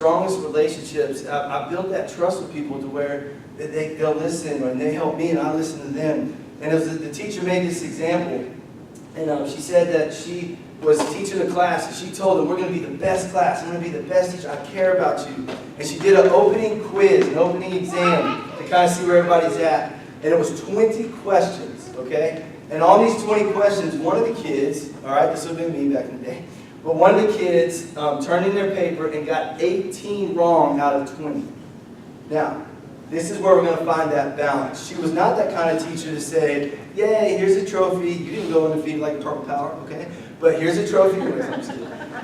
strongest relationships, I built that trust with people to where they'll listen, and they help me and I listen to them. And the teacher made this example, and she said that she was teaching a class, and she told them, we're going to be the best class, I'm going to be the best teacher, I care about you. And she did an opening quiz, an opening exam to kind of see where everybody's at. And it was 20 questions, okay? And on these 20 questions, one of the kids, all right, this would have been me back in the day, but one of the kids turned in their paper and got 18 wrong out of 20. Now, this is where we're going to find that balance. She was not that kind of teacher to say, yay, here's a trophy. You didn't go undefeated like Purple Power, okay? But here's a trophy.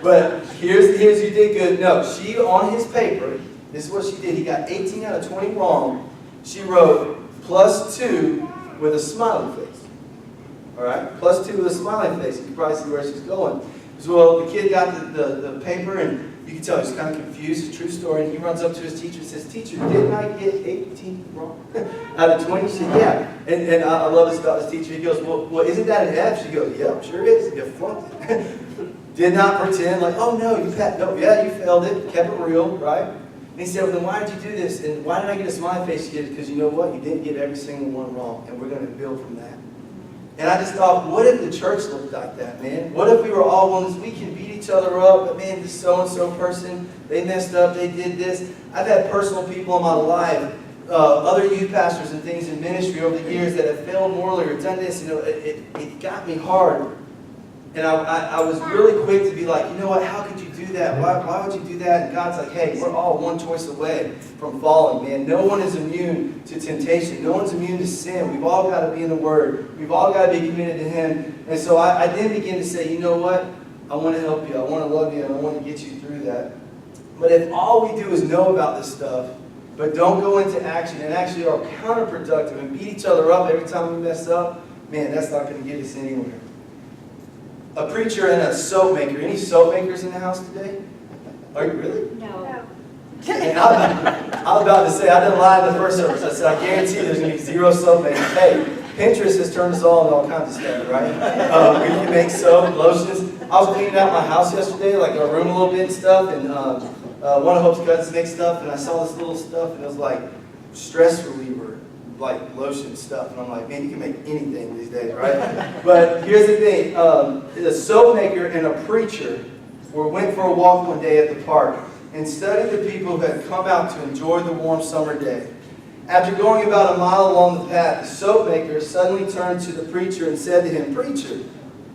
But here's you did good. No, she, on his paper, this is what she did. He got 18 out of 20 wrong. She wrote +2 with a smiley face. All right? +2 with a smiley face. You can probably see where she's going. So, well, the kid got the paper, and you can tell he's kind of confused. It's a true story. And he runs up to his teacher and says, teacher, didn't I get 18 wrong out of 20? She said, yeah. And I love this about this teacher. He goes, well, isn't that an F? She goes, yep, sure is. You flunked it. Did not pretend like, oh, no, you failed it. Kept it real, right? And he said, well, then why did you do this? And why did I get a smiley face? She did, because you know what? You didn't get every single one wrong, and we're going to build from that. And I just thought, what if the church looked like that, man? What if we were all ones, we can beat each other up, but man, this so-and-so person, they messed up, they did this. I've had personal people in my life, other youth pastors and things in ministry over the years that have failed morally or done this. You know, it got me hard. And I was really quick to be like, you know what, how could you do that? Why would you do that? And God's like, hey, we're all one choice away from falling, man. No one is immune to temptation. No one's immune to sin. We've all got to be in the Word. We've all got to be committed to Him. And so I then begin to say, you know what? I want to help you. I want to love you. And I want to get you through that. But if all we do is know about this stuff, but don't go into action and actually are counterproductive and beat each other up every time we mess up, man, that's not going to get us anywhere. A preacher and a soap maker. Any soap makers in the house today? Are you really? No. And I was about to say, I didn't lie in the first service. I said, I guarantee there's going to be 0 soap makers. Hey, Pinterest has turned us all into all kinds of stuff, right? We can make soap, lotions. I was cleaning out my house yesterday, like our room a little bit and stuff, and one of Hope's cousins makes stuff, and I saw this little stuff, and it was like stress reliever, like lotion stuff, and I'm like, man, you can make anything these days, right? But here's the thing, a soap maker and a preacher went for a walk one day at the park and studied the people who had come out to enjoy the warm summer day. After going about a mile along the path, the soap maker suddenly turned to the preacher and said to him, preacher,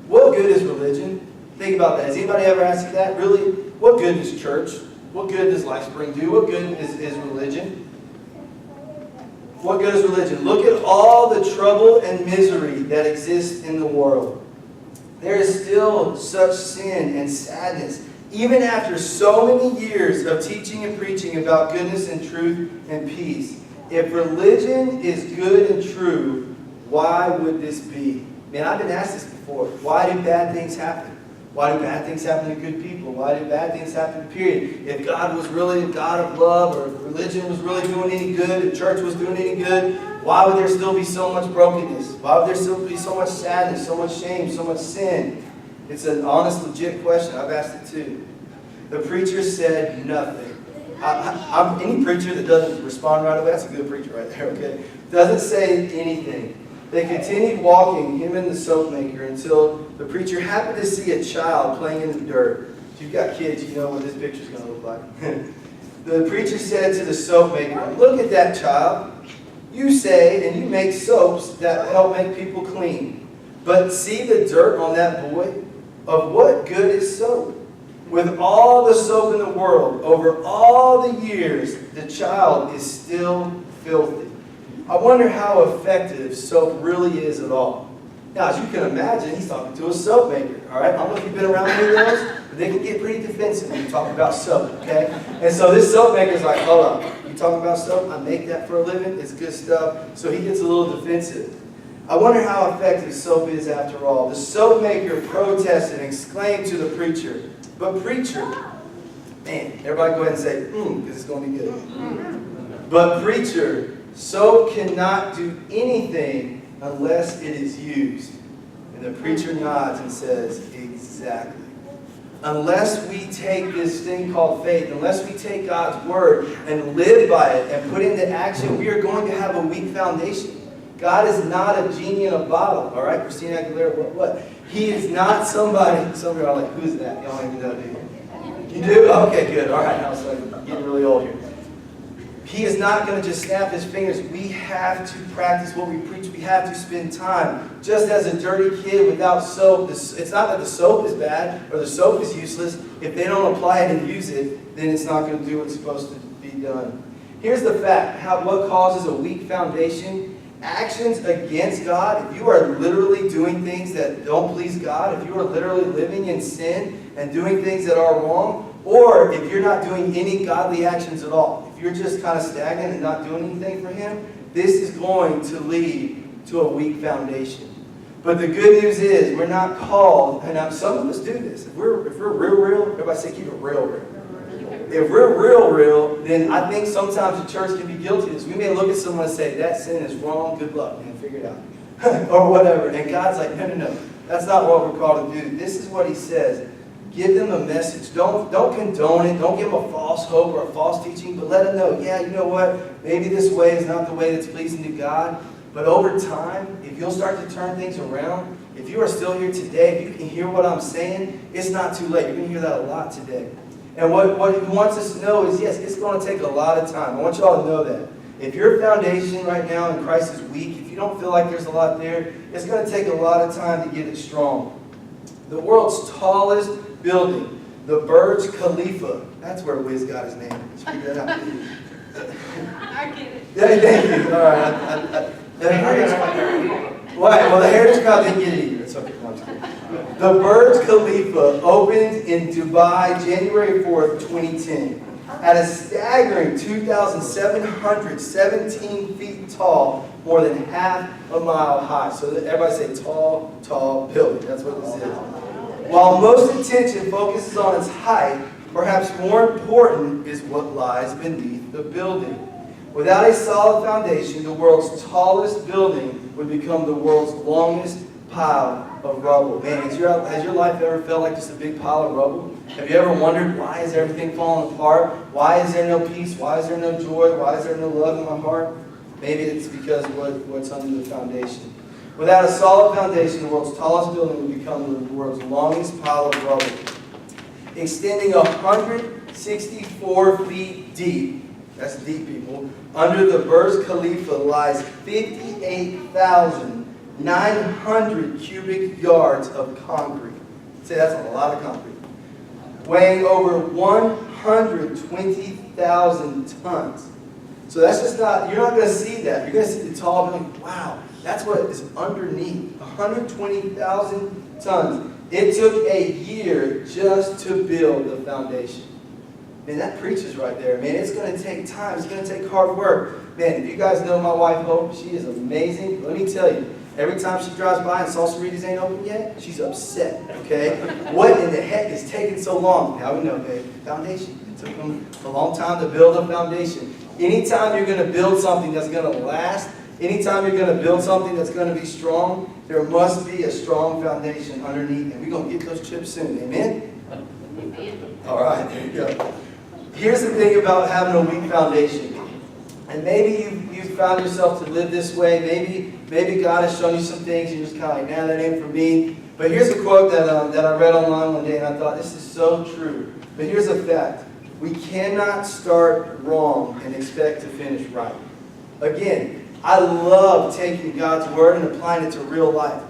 what good is religion? Think about that. Has anybody ever asked you that? Really? What good is church? What good does Lifespring do? What good is religion? What good is religion? Look at all the trouble and misery that exists in the world. There is still such sin and sadness, even after so many years of teaching and preaching about goodness and truth and peace. If religion is good and true, why would this be? Man, I've been asked this before. Why do bad things happen? Why do bad things happen to good people? Why do bad things happen, period? If God was really a God of love, or if religion was really doing any good, if church was doing any good, why would there still be so much brokenness? Why would there still be so much sadness, so much shame, so much sin? It's an honest, legit question. I've asked it too. The preacher said nothing. Any preacher that doesn't respond right away, that's a good preacher right there, okay? Doesn't say anything. They continued walking, him and the soap maker, until the preacher happened to see a child playing in the dirt. If you've got kids, you know what this picture's going to look like. The preacher said to the soap maker, look at that child. You say and you make soaps that help make people clean. But see the dirt on that boy? Of what good is soap? With all the soap in the world, over all the years, the child is still filthy. I wonder how effective soap really is at all. Now, as you can imagine, he's talking to a soap maker, all right? I don't know if you've been around any of those, but they can get pretty defensive when you talk about soap, okay? And so this soap maker's like, hold on, you talking about soap? I make that for a living. It's good stuff. So he gets a little defensive. I wonder how effective soap is after all. The soap maker protested and exclaimed to the preacher, but preacher, man, everybody go ahead and say, because it's going to be good. But preacher, soap cannot do anything unless it is used. And the preacher nods and says, exactly. unless we take this thing called faith, unless we take God's word and live by it and put into action, we are going to have a weak foundation. God is not a genie in a bottle, all right? Christina Aguilera, what? He is not somebody. Some of you are like, who's that? Y'all don't even know, do you? You do? Okay, good. All right, I was like, getting really old here. He is not going to just snap his fingers. We have to practice what we preach. We have to spend time. Just as a dirty kid without soap, it's not that the soap is bad or the soap is useless. If they don't apply it and use it, then it's not going to do what's supposed to be done. Here's the fact. What causes a weak foundation? Actions against God. If you are literally doing things that don't please God, if you are literally living in sin and doing things that are wrong, or if you're not doing any godly actions at all, if you're just kind of stagnant and not doing anything for Him, this is going to lead to a weak foundation. But the good news is we're not called, and some of us do this. If we're real, everybody say keep it real. If we're real, then I think sometimes the church can be guilty of this. We may look at someone and say, that sin is wrong, good luck, man, figure it out. Or whatever. And God's like, no. That's not what we're called to do. This is what He says. Give them a message. Don't condone it. Don't give them a false hope or a false teaching, but let them know, yeah, you know what? Maybe this way is not the way that's pleasing to God. But over time, if you'll start to turn things around, if you are still here today, if you can hear what I'm saying, it's not too late. You're going to hear that a lot today. And what He wants us to know is, yes, it's going to take a lot of time. I want you all to know that. If your foundation right now in Christ is weak, if you don't feel like there's a lot there, it's going to take a lot of time to get it strong. The world's tallest building, the Burj Khalifa. That's where Wiz got his name. Let's figure that out. I get it. Yeah, thank you. All right. The Heritage Crowd didn't get it either. It's okay. No, I'm just kidding. The Burj Khalifa opened in Dubai January 4th, 2010. At a staggering 2,717 feet tall, more than half a mile high. So everybody say tall building. That's what this is. While most attention focuses on its height, perhaps more important is what lies beneath the building. Without a solid foundation, the world's tallest building would become the world's longest pile of rubble. Man, has your life ever felt like just a big pile of rubble? Have you ever wondered, why is everything falling apart? Why is there no peace? Why is there no joy? Why is there no love in my heart? Maybe it's because of what's under the foundation. Without a solid foundation, the world's tallest building would become the world's longest pile of rubble. Extending 164 feet deep, that's deep, people, under the Burj Khalifa lies 58,900 cubic yards of concrete. Say that's a lot of concrete. Weighing over 120,000 tons. So that's just not, you're not going to see that. You're going to see the tall building. Wow, that's what is underneath. 120,000 tons. It took a year just to build the foundation. Man, that preaches right there. Man, it's going to take time. It's going to take hard work. Man, if you guys know my wife, Hope, she is amazing. Let me tell you, every time she drives by and Salsaritas ain't open yet, she's upset, okay? What in the heck is taking so long? Now we know, babe. Foundation. It took them a long time to build a foundation. Anytime you're going to build something that's going to last, anytime you're going to build something that's going to be strong, there must be a strong foundation underneath. And we're going to get those chips soon. Amen? Amen. All right, there you go. Here's the thing about having a weak foundation. And maybe you've found yourself to live this way. Maybe God has shown you some things and you're just kind of like, nah, that ain't for me. But here's a quote that I read online one day and I thought, this is so true. But here's a fact. We cannot start wrong and expect to finish right. Again, I love taking God's word and applying it to real life.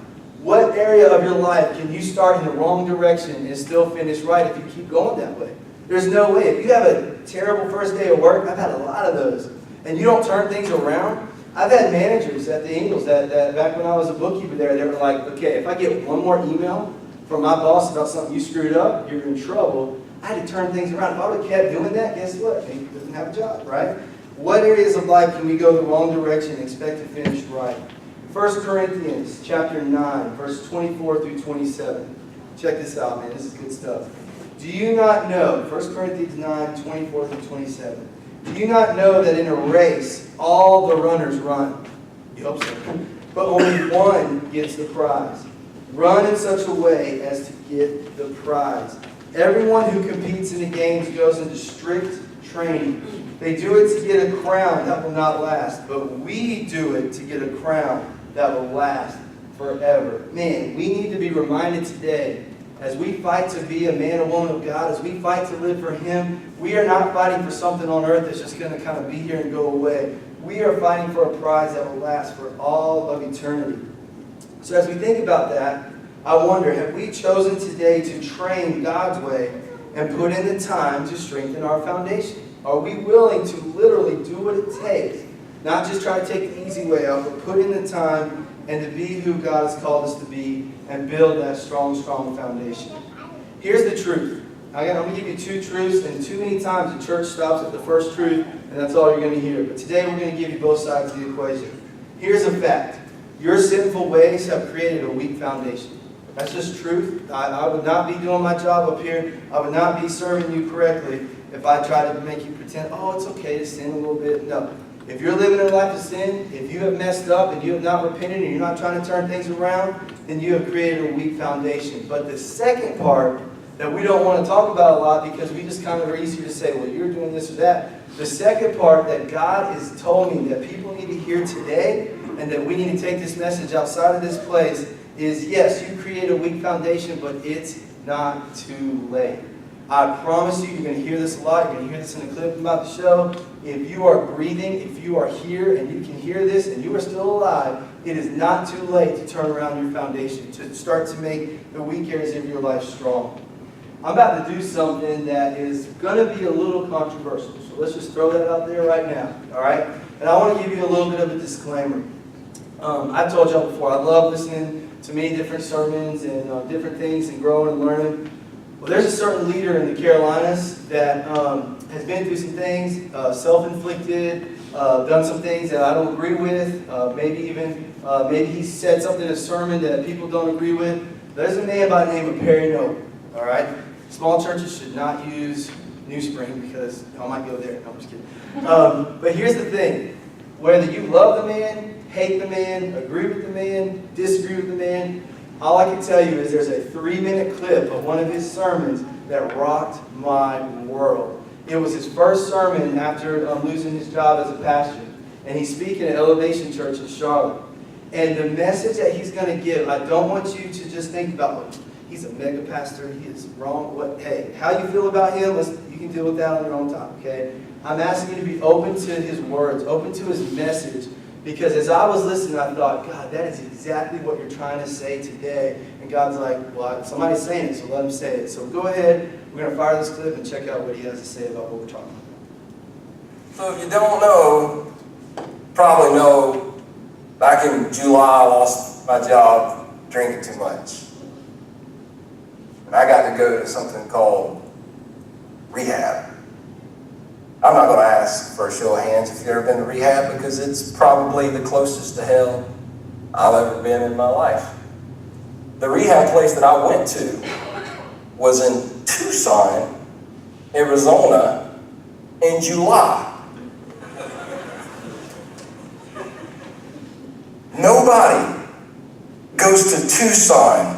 What area of your life can you start in the wrong direction and still finish right if you keep going that way? There's no way. If you have a terrible first day of work, I've had a lot of those, and you don't turn things around. I've had managers at the Ingles that back when I was a bookkeeper there, they were like, okay, if I get one more email from my boss about something you screwed up, you're in trouble. I had to turn things around. If I would have kept doing that, guess what? He doesn't have a job, right? What areas of life can we go the wrong direction and expect to finish right? 1 Corinthians chapter 9, verse 24 through 27. Check this out, man. This is good stuff. Do you not know, 1 Corinthians 9, 24 through 27. Do you not know that in a race, all the runners run? You hope so. But only one gets the prize. Run in such a way as to get the prize. Everyone who competes in the games goes into strict training. They do it to get a crown that will not last, but we do it to get a crown that will last forever. Man, we need to be reminded today, as we fight to be a man or woman of God, as we fight to live for Him, we are not fighting for something on earth that's just going to kind of be here and go away. We are fighting for a prize that will last for all of eternity. So as we think about that, I wonder, have we chosen today to train God's way and put in the time to strengthen our foundation? Are we willing to literally do what it takes? Not just try to take the easy way out, but put in the time and to be who God has called us to be and build that strong, strong foundation. Here's the truth. I'm going to give you two truths, and too many times the church stops at the first truth, and that's all you're going to hear. But today we're going to give you both sides of the equation. Here's a fact. Your sinful ways have created a weak foundation. That's just truth. I would not be doing my job up here. I would not be serving you correctly if I tried to make you pretend, oh, it's okay to sin a little bit. No. If you're living a life of sin, if you have messed up and you have not repented and you're not trying to turn things around, then you have created a weak foundation. But the second part that we don't want to talk about a lot because we just kind of are easier to say, well, you're doing this or that. The second part that God has told me that people need to hear today and that we need to take this message outside of this place is, yes, you create a weak foundation, but it's not too late. I promise you, you're going to hear this a lot. You're going to hear this in a clip about the show. If you are breathing, if you are here and you can hear this and you are still alive, it is not too late to turn around your foundation, to start to make the weak areas of your life strong. I'm about to do something that is going to be a little controversial. So let's just throw that out there right now. All right? And I want to give you a little bit of a disclaimer. I've told y'all before, I love listening to many different sermons and different things and growing and learning. Well, there's a certain leader in the Carolinas that has been through some things, self-inflicted, done some things that I don't agree with, maybe he said something in a sermon that people don't agree with. There's a man by the name of Perry Noble, all right? Small churches should not use New Spring because I might go there. No, I'm just kidding. But here's the thing. Whether you love the man, hate the man, agree with the man, disagree with the man, all I can tell you is there's a 3-minute clip of one of his sermons that rocked my world. It was his first sermon after losing his job as a pastor. And he's speaking at Elevation Church in Charlotte. And the message that he's going to give, I don't want you to just think about, well, he's a mega pastor, he is wrong. Hey, how you feel about him, you can deal with that on your own time, okay? I'm asking you to be open to his words, open to his message. Because as I was listening, I thought, God, that is exactly what you're trying to say today. And God's like, well, somebody's saying it, so let him say it. So go ahead, we're going to fire this clip and check out what he has to say about what we're talking about. So if you don't know, probably know, back in July I lost my job drinking too much. And I got to go to something called rehab. I'm not going to ask for a show of hands if you've ever been to rehab because it's probably the closest to hell I've ever been in my life. The rehab place that I went to was in Tucson, Arizona in July. Nobody goes to Tucson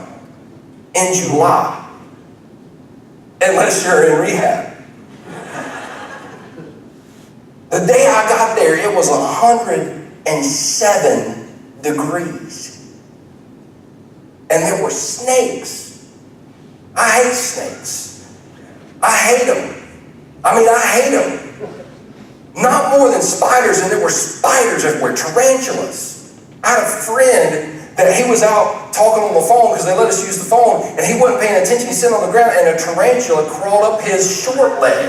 in July unless you're in rehab. The day I got there, it was 107 degrees. And there were snakes. I hate snakes. I hate them. I hate them. Not more than spiders, and there were spiders everywhere, tarantulas. I had a friend that he was out talking on the phone because they let us use the phone, and he wasn't paying attention. He sat on the ground, and a tarantula crawled up his short leg.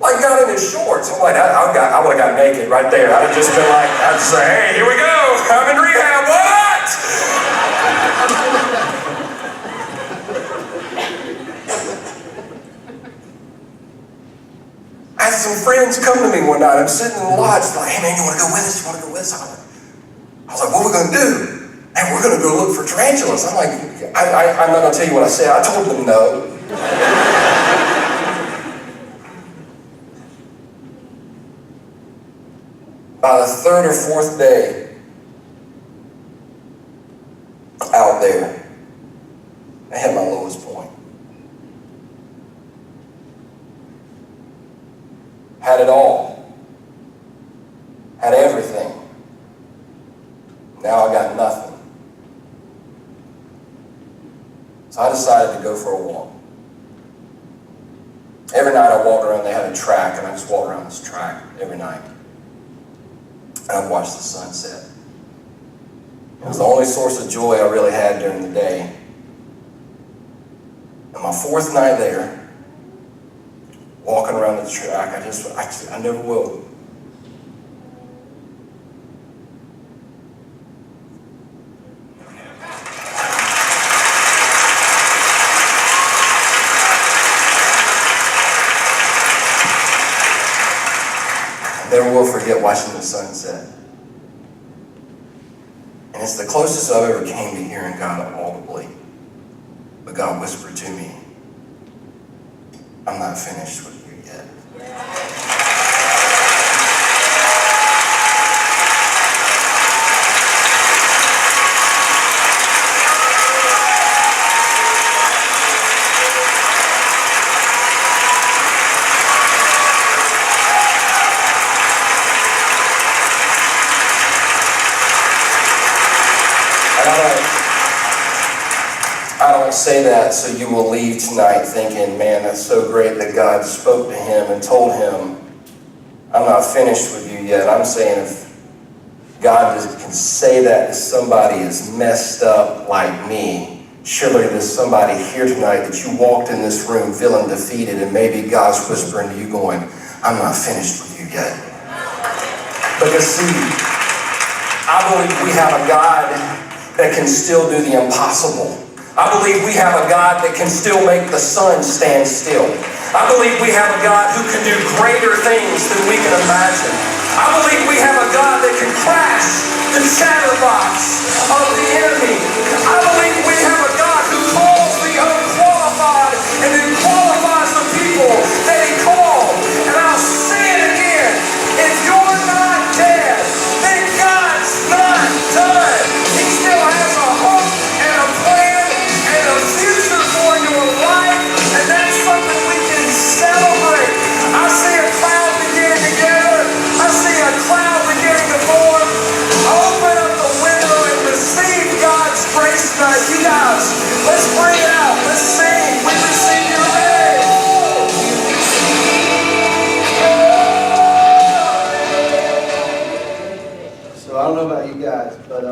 Like got in his shorts. I'm like, I would have got naked right there. I'd have just been like, I'd say, hey, here we go. I'm in rehab. What? I had some friends come to me one night. I'm sitting in the lodge, like, hey man, you want to go with us? You want to go with us? I was like, what are we going to do? And we're going to go look for tarantulas. I'm like, I'm not going to tell you what I said. I told them no. By the third or fourth day out there, I had my lowest point. had it all, had everything. Now I got nothing. So I decided to go for a walk. Every night I walked around, they had a track, and I just walked around this track every night. And I'd watch the sunset. It was the only source of joy I really had during the day. And my fourth night there, walking around the track, I never will. Never will forget watching the sunset. And it's the closest I've ever came to hearing God audibly. But God whispered to me, I'm not finished with you yet. I don't say that so you will leave tonight thinking, man, that's so great that God spoke to him and told him, I'm not finished with you yet. I'm saying if God can say that to somebody as messed up like me, surely there's somebody here tonight that you walked in this room feeling defeated, and maybe God's whispering to you going, I'm not finished with you yet. Because see, I believe we have a God that can still do the impossible. I believe we have a God that can still make the sun stand still. I believe we have a God who can do greater things than we can imagine. I believe we have a God that can crash the chatterbox of the enemy. I believe we have a God who calls the unqualified and then qualifies the people that he called. And I'll say it again. If you're not dead, then God's not done. He still has a hope and a plan and a future for your life, and that's something we can celebrate. I see a cloud beginning to gather. I see a cloud beginning to form. Open up the window and receive God's grace tonight. You guys, let's bring it out. Let's sing. We receive your name. So I don't know about you guys, but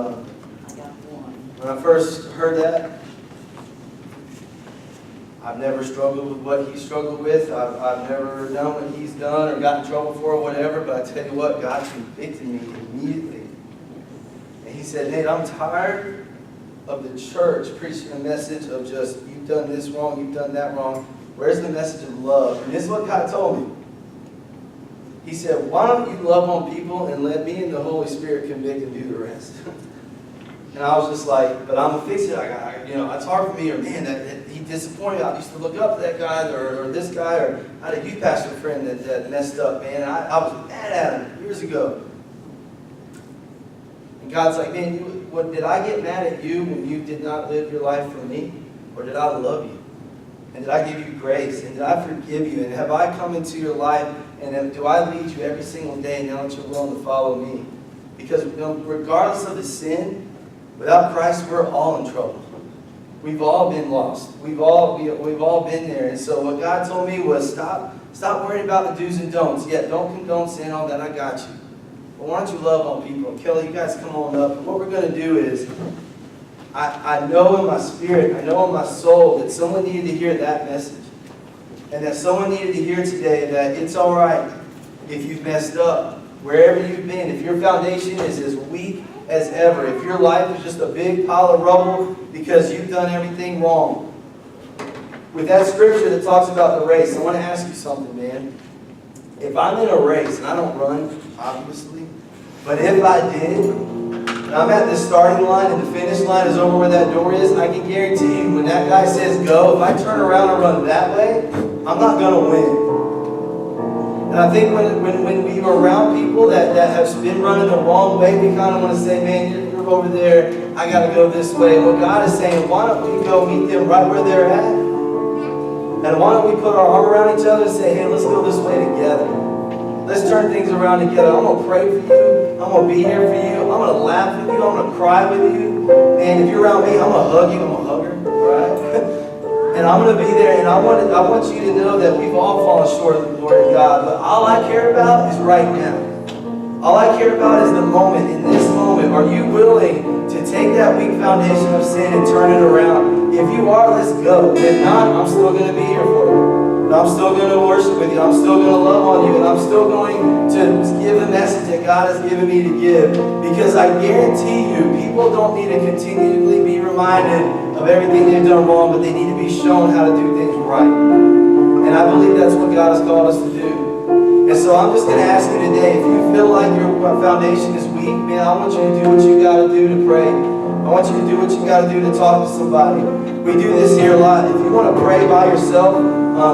when I first heard that, I've never struggled with what he struggled with. I've never done what he's done or got in trouble for or whatever, but I tell you what, God convicted me immediately. And he said, Nate, I'm tired of the church preaching a message of just, you've done this wrong, you've done that wrong. Where's the message of love? And this is what God told me. He said, why don't you love on people and let me and the Holy Spirit convict and do the rest? And I was just like, but I'm a fixer. It's hard for me, or man, that he disappointed me. I used to look up to that guy or this guy, or I had a youth pastor friend that messed up, man. I was mad at him years ago. And God's like, man, did I get mad at you when you did not live your life for me? Or did I love you? And did I give you grace? And did I forgive you? And have I come into your life? And do I lead you every single day now that you're willing to follow me? Because regardless of the sin, without Christ, we're all in trouble. We've all been lost. We've all been there. And so what God told me was stop worrying about the do's and don'ts. Yeah, don't condone sin, all that, I got you. But why don't you love on people? And Kelly, you guys come on up. And what we're going to do is, I know in my spirit, I know in my soul that someone needed to hear that message. And that someone needed to hear today that it's all right if you've messed up. Wherever you've been, if your foundation is as weak as ever, if your life is just a big pile of rubble because you've done everything wrong. With that scripture that talks about the race, I want to ask you something, man. If I'm in a race, and I don't run, obviously, but if I did, and I'm at the starting line and the finish line is over where that door is, I can guarantee you when that guy says go, if I turn around and run that way, I'm not going to win. And I think when we are around people that have been running the wrong way, we kind of want to say, man, you're over there, I got to go this way. Well, God is saying, why don't we go meet them right where they're at? And why don't we put our arm around each other and say, hey, let's go this way together. turn things around together. I'm going to pray for you. I'm going to be here for you. I'm going to laugh with you. I'm going to cry with you. And if you're around me, I'm going to hug you. I'm going to hug her, right? And I'm going to be there. And I want you to know that we've all fallen short of the glory of God. But all I care about is right now. All I care about is the moment. In this moment, are you willing to take that weak foundation of sin and turn it around? If you are, let's go. If not, I'm still going to be here for you. And I'm still going to worship with you. I'm still going to love on you. And I'm still going to give the message that God has given me to give. Because I guarantee you, people don't need to continually be reminded of everything they've done wrong, but they need to be shown how to do things right. And I believe that's what God has called us to do. And so I'm just going to ask you today, if you feel like your foundation is weak, man, I want you to do what you got to do to pray. I want you to do what you got to do to talk to somebody. We do this here a lot. If you want to pray by yourself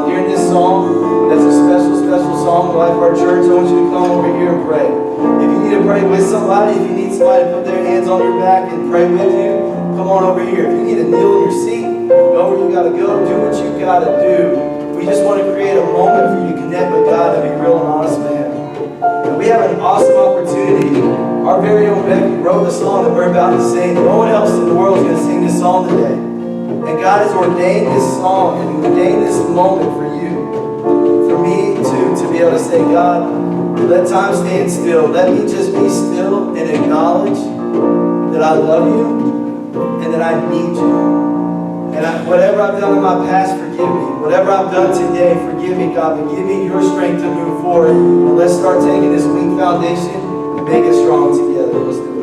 during this song, that's a special song in the life of our church, I want you to come over here and pray. If you need to pray with somebody, if you need somebody to put their hands on your back and pray with you, come on over here. If you need to kneel in your seat, go where you got to go. Do what you got to do. We just want to create a moment for you to connect with God and be real and honest with Him. And we have an awesome opportunity. Our very own Becky wrote the song that we're about to sing. No one else in the world is going to sing this song today. And God has ordained this song and ordained this moment for you. For me to be able to say, God, let time stand still. Let me just be still and acknowledge that I love you and that I need you. And whatever I've done in my past, forgive me. Whatever I've done today, forgive me, God. But give me your strength to move forward. And let's start taking this weak foundation and make it strong together. Let's do it.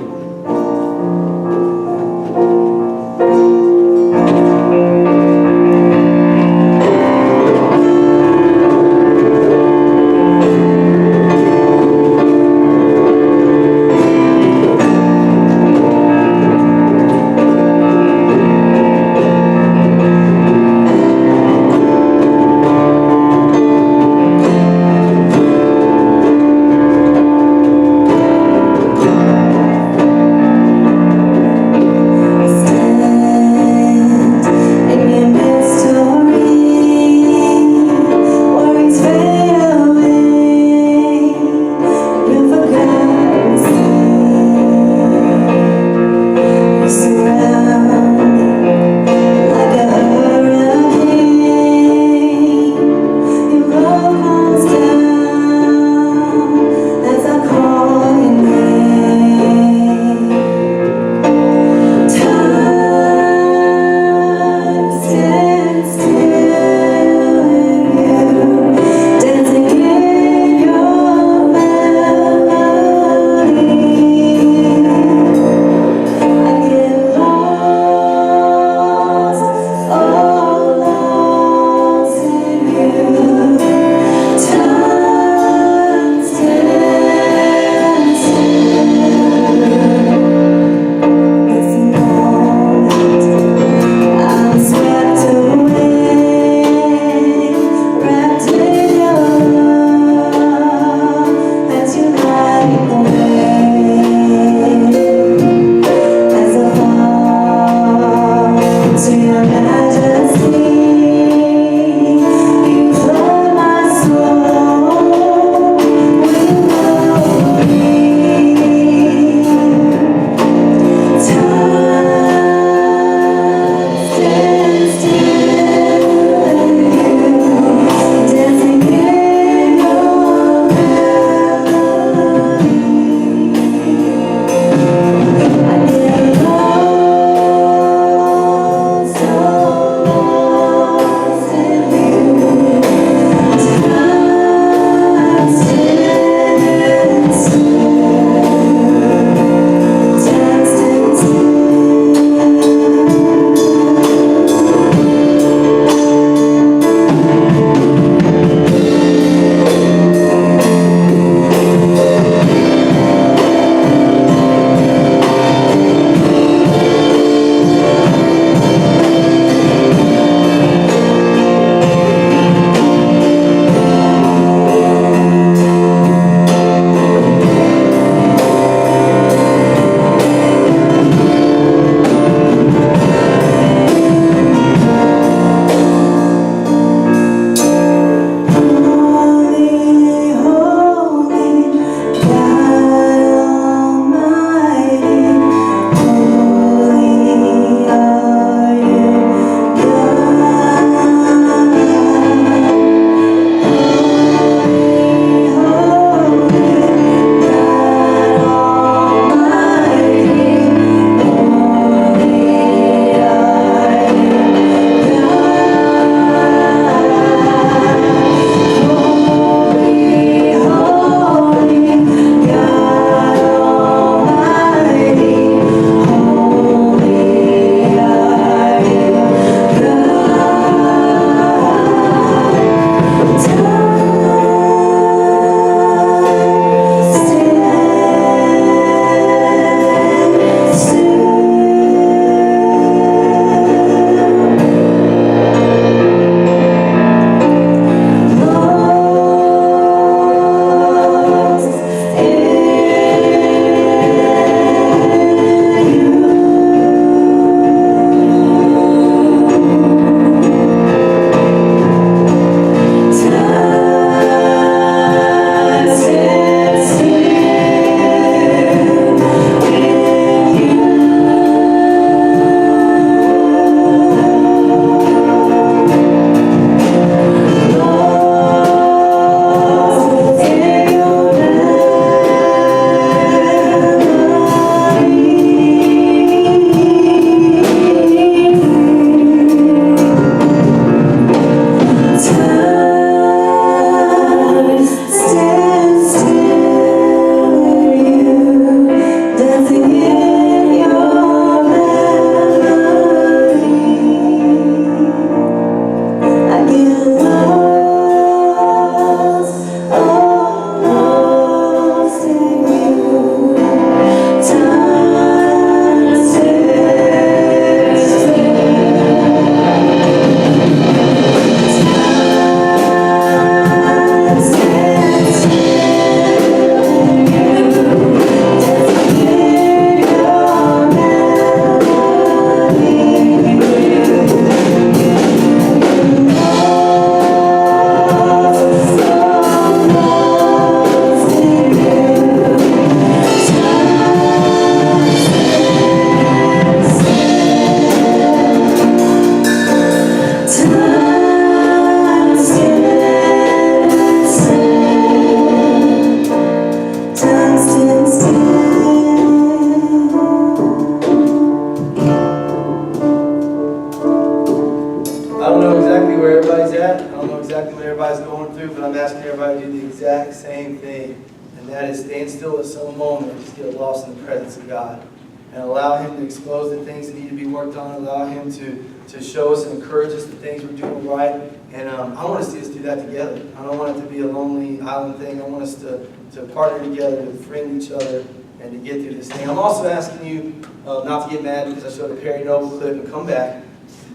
same thing, and that is stand still at some moment and just get lost in the presence of God. And allow Him to expose the things that need to be worked on, allow Him to show us and encourage us the things we're doing right. And I want to see us do that together. I don't want it to be a lonely island thing. I want us to partner together, to friend each other, and to get through this thing. I'm also asking you not to get mad because I showed a Perry Noble clip and come back.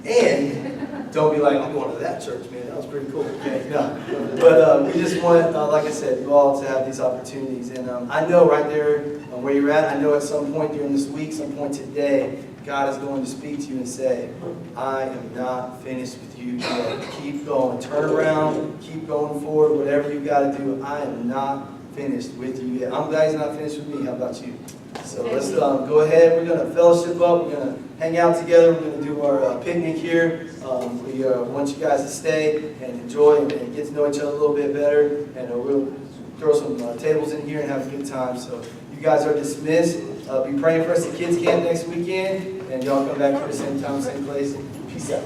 And don't be like, I'm going to that church, man. That was pretty cool. Okay, no. But we just want, like I said, you all to have these opportunities. And I know right there where you're at, I know at some point during this week, some point today, God is going to speak to you and say, I am not finished with you yet. Keep going. Turn around. Keep going forward. Whatever you've got to do, I am not finished with you yet. I'm glad He's not finished with me. How about you? So let's go ahead. We're going to fellowship up. We're going to hang out together. We're going to do our picnic here. We want you guys to stay and enjoy and get to know each other a little bit better. And we'll throw some tables in here and have a good time. So you guys are dismissed. Be praying for us at Kids Camp next weekend. And y'all come back here same time, same place. Peace out.